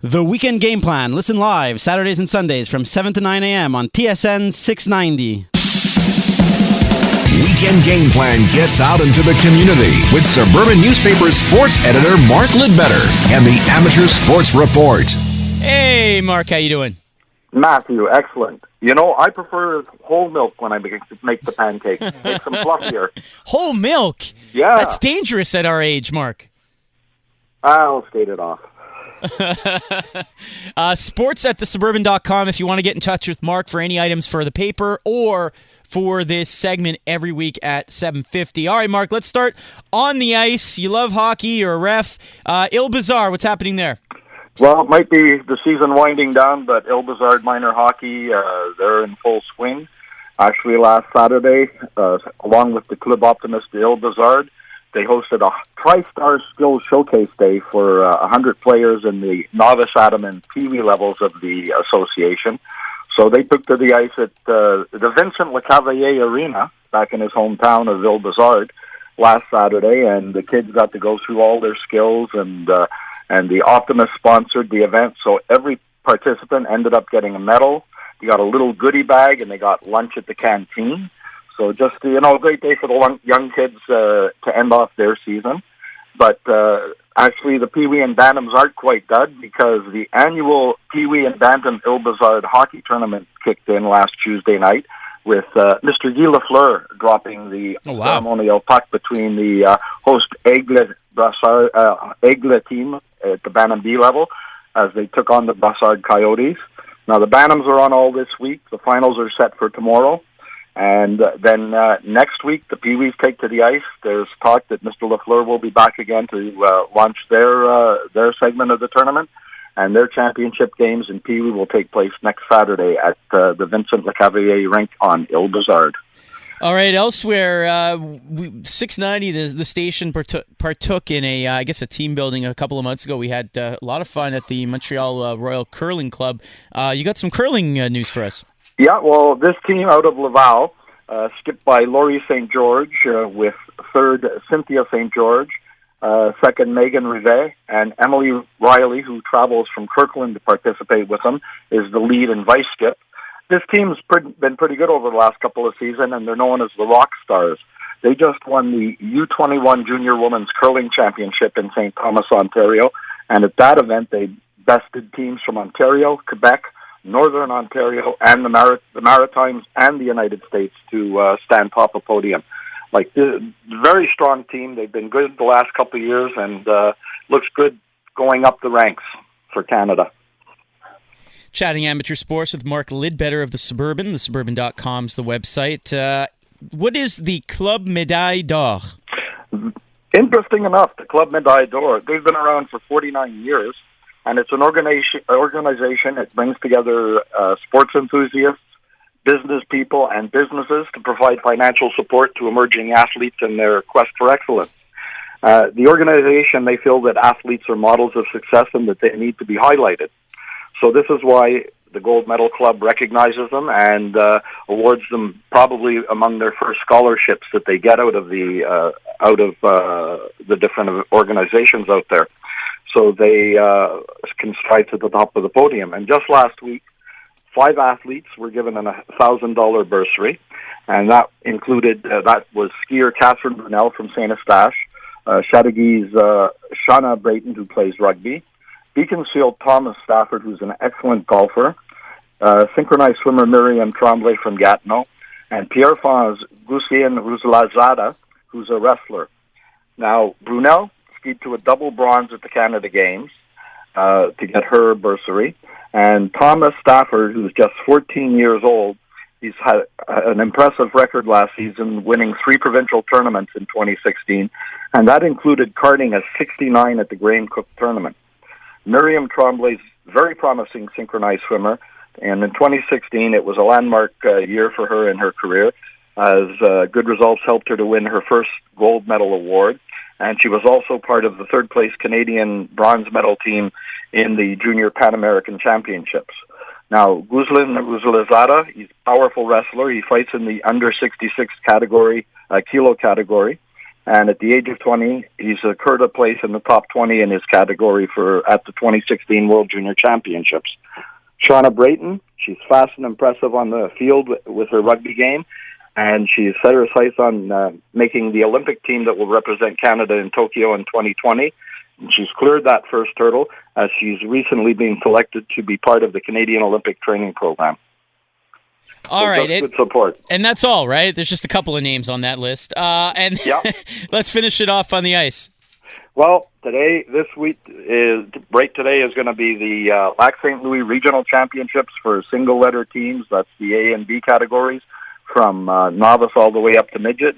The Weekend Game Plan. Listen live Saturdays and Sundays from 7 to 9 a.m. on TSN 690. Weekend Game Plan gets out into the community with Suburban Newspaper sports editor Mark Lidbetter and the Amateur Sports Report. Hey, Mark, how you doing? Matthew, excellent. You know, I prefer whole milk when I make the pancakes. Make them fluffier. Whole milk? Yeah. That's dangerous at our age, Mark. I'll skate it off. Sports at thesuburban.com if you want to get in touch with Mark for any items for the paper or for this segment every week at 7:50. All right, Mark, let's start on the ice. You love hockey, you're a ref. Il Bizarre, what's happening there? Well, it might be the season winding down, but Il Bizarre minor hockey, they're in full swing. Actually, last Saturday, along with the Club Optimist Il Bizarre, they hosted a Tri-Star Skills Showcase Day for 100 players in the novice, atom, and peewee levels of the association. So they took to the ice at the Vincent Lecavalier Arena back in his hometown of Ville Bizarre last Saturday, and the kids got to go through all their skills, and the Optimist sponsored the event, so every participant ended up getting a medal. They got a little goodie bag, and they got lunch at the canteen. So just, a great day for the young kids to end off their season. But actually, the Pee-wee and Bantams aren't quite done because the annual Pee-wee and Bantam Il Bizarre hockey tournament kicked in last Tuesday night with Mr. Guy Lafleur dropping the ceremonial puck between the host Aigle team at the Bantam B level as they took on the Brassard Coyotes. Now, the Bantams are on all this week. The finals are set for tomorrow. And then next week, the Pee-wees take to the ice. There's talk that Mr. Lafleur will be back again to launch their segment of the tournament. And their championship games in Pee-wee will take place next Saturday at the Vincent Lecavalier rink on Il Bizarre. All right, elsewhere, 690, the station partook in a team building a couple of months ago. We had a lot of fun at the Montreal Royal Curling Club. You got some curling news for us. Yeah, well, this team out of Laval, skipped by Laurie St. George, with third Cynthia St. George, second Megan Rivet, and Emily Riley, who travels from Kirkland to participate with them, is the lead and vice skip. This team's been pretty good over the last couple of seasons, and they're known as the Rock Stars. They just won the U21 Junior Women's Curling Championship in St. Thomas, Ontario, and at that event, they bested teams from Ontario, Quebec, Northern Ontario, and the Maritimes and the United States to stand top of podium. Like, very strong team. They've been good the last couple of years, and looks good going up the ranks for Canada. Chatting amateur sports with Mark Lidbetter of The Suburban. TheSuburban.com's the website. What is the Club Médaille d'Or? Interesting enough, the Club Médaille d'Or, they've been around for 49 years. And it's an organization that brings together sports enthusiasts, business people, and businesses to provide financial support to emerging athletes in their quest for excellence. The organization, they feel that athletes are models of success and that they need to be highlighted. So this is why the Gold Medal Club recognizes them and awards them probably among their first scholarships that they get out of the different organizations out there. So they can strive to the top of the podium. And just last week, 5 athletes were given a $1,000 bursary, and that included that was skier Catherine Brunel from St. Eustache, Chateauguay's Shauna Brayton, who plays rugby, Beaconsfield Thomas Stafford, who's an excellent golfer, synchronized swimmer Miriam Tremblay from Gatineau, and Pierre-France Goussien-Rouzelazada, who's a wrestler. Now, Brunel skied to a double bronze at the Canada Games to get her bursary. And Thomas Stafford, who's just 14 years old, he's had an impressive record last season, winning 3 provincial tournaments in 2016, and that included karting as 69 at the Graham Cook tournament. Miriam Tremblay's very promising synchronized swimmer, and in 2016 it was a landmark year for her in her career, as good results helped her to win her first gold medal award. And she was also part of the third-place Canadian bronze medal team in the Junior Pan American Championships. Now, Gouslin-Rouzelazada, he's a powerful wrestler. He fights in the under 66 category, kilo category. And at the age of 20, he's secured a place in the top 20 in his category at the 2016 World Junior Championships. Shauna Brayton, she's fast and impressive on the field with her rugby game, and she's set her sights on making the Olympic team that will represent Canada in Tokyo in 2020. And she's cleared that first hurdle as she's recently been selected to be part of the Canadian Olympic training program. All right, good support. And that's all, right? There's just a couple of names on that list. And yeah. Let's finish it off on the ice. Well, today is going to be the Lac St. Louis Regional Championships for single-letter teams. That's the A and B categories, from novice all the way up to midget.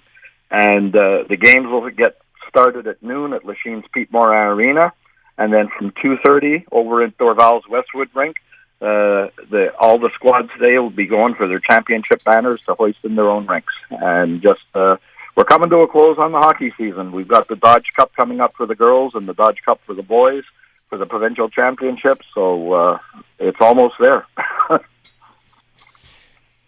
And the games will get started at noon at Lachine's Pete Morin Arena, and then from 2:30 over at Dorval's Westwood Rink. All the squads today will be going for their championship banners to hoist in their own rinks. And just we're coming to a close on the hockey season. We've got the Dodge Cup coming up for the girls and the Dodge Cup for the boys for the provincial championships. So it's almost there.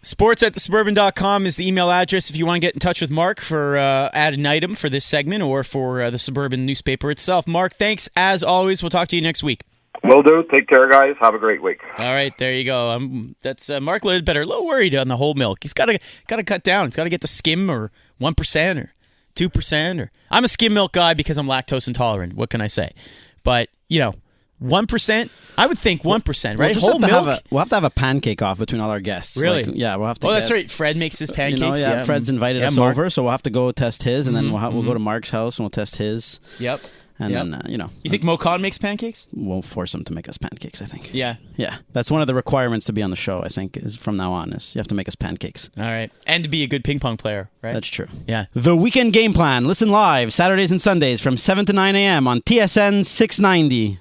Sports@thesuburban.com is the email address if you want to get in touch with Mark for add an item for this segment or for the Suburban newspaper itself. Mark, thanks as always. We'll talk to you next week. Will do. Take care, guys. Have a great week. All right, there you go. That's Mark Lidbetter. A little worried on the whole milk. He's got to cut down. He's got to get to skim or 1% or 2%. Or I'm a skim milk guy because I'm lactose intolerant. What can I say? But 1%. I would think 1%, right? We'll have to have a pancake off between all our guests. Really? Yeah, we'll have to. Oh, that's right. Fred makes his pancakes. Fred's invited us over, so we'll have to go test his, and then we'll go to Mark's house and we'll test his. Yep. And then, You think Mokan makes pancakes? We'll force him to make us pancakes, I think. Yeah. Yeah. That's one of the requirements to be on the show, I think, is from now on, is you have to make us pancakes. All right. And to be a good ping pong player, right? That's true. Yeah. The Weekend Game Plan. Listen live Saturdays and Sundays from 7 to 9 a.m. on TSN 690.